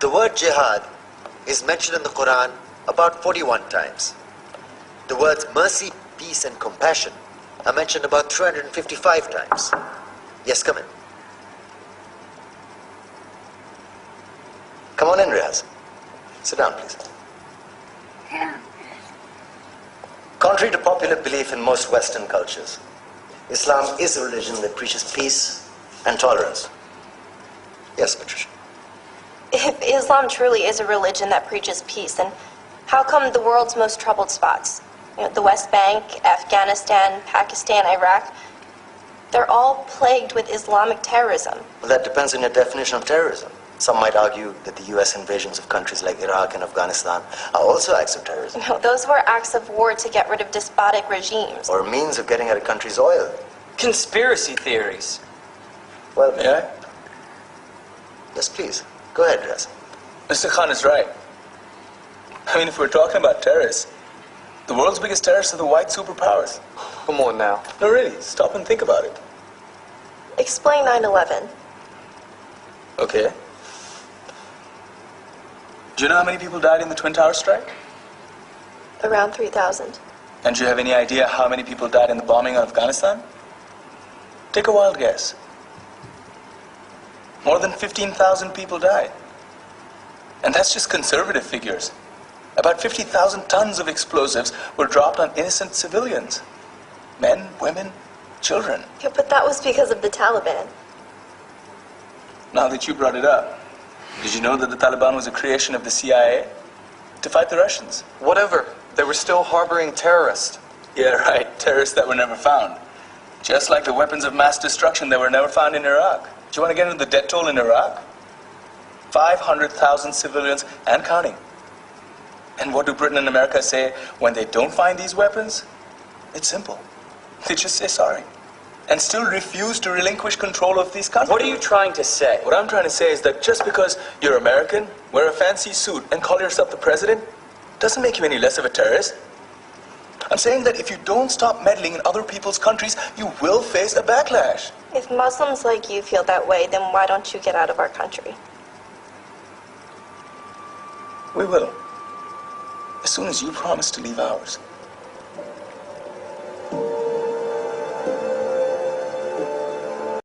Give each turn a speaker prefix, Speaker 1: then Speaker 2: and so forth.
Speaker 1: The word jihad is mentioned in the Quran about 41 times. The words mercy, peace, and compassion are mentioned about 355 times. Yes, come in. Come on in, Riaz. Sit down, please. Contrary to popular belief in most Western cultures, Islam is a religion that preaches peace and tolerance. Yes, Patricia.
Speaker 2: If Islam truly is a religion that preaches peace, then how come the world's most troubled spots, the West Bank, Afghanistan, Pakistan, Iraq, they're all plagued with Islamic terrorism?
Speaker 1: Well, that depends on your definition of terrorism. Some might argue that the US invasions of countries like Iraq and Afghanistan are also acts of terrorism.
Speaker 2: No, those were acts of war to get rid of despotic regimes.
Speaker 1: Or a means of getting at a country's oil.
Speaker 3: Conspiracy theories.
Speaker 1: Well,
Speaker 3: May I?
Speaker 1: Yes, please. Go ahead, Riaz.
Speaker 3: Mr. Khan is right. I mean, if we're talking about terrorists, the world's biggest terrorists are the white superpowers.
Speaker 4: Come on now.
Speaker 3: No, really, stop and think about it.
Speaker 2: Explain 9/11.
Speaker 3: Okay. Do you know how many people died in the Twin Towers strike?
Speaker 2: Around 3,000.
Speaker 3: And do you have any idea how many people died in the bombing of Afghanistan? Take a wild guess. More than 15,000 people died. And that's just conservative figures. About 50,000 tons of explosives were dropped on innocent civilians. Men, women, children.
Speaker 2: Yeah, but that was because of the Taliban.
Speaker 3: Now that you brought it up, did you know that the Taliban was a creation of the CIA to fight the Russians?
Speaker 4: Whatever. They were still harboring terrorists.
Speaker 3: Yeah, right. Terrorists that were never found. Just like the weapons of mass destruction that were never found in Iraq. Do you want to get into the death toll in Iraq? 500,000 civilians and counting. And what do Britain and America say when they don't find these weapons? It's simple. They just say sorry. And still refuse to relinquish control of these countries.
Speaker 4: What are you trying to say?
Speaker 3: What I'm trying to say is that just because you're American, wear a fancy suit, and call yourself the president, doesn't make you any less of a terrorist. I'm saying that if you don't stop meddling in other people's countries, you will face a backlash.
Speaker 2: If Muslims like you feel that way, then why don't you get out of our country?
Speaker 3: We will. As soon as you promise to leave ours.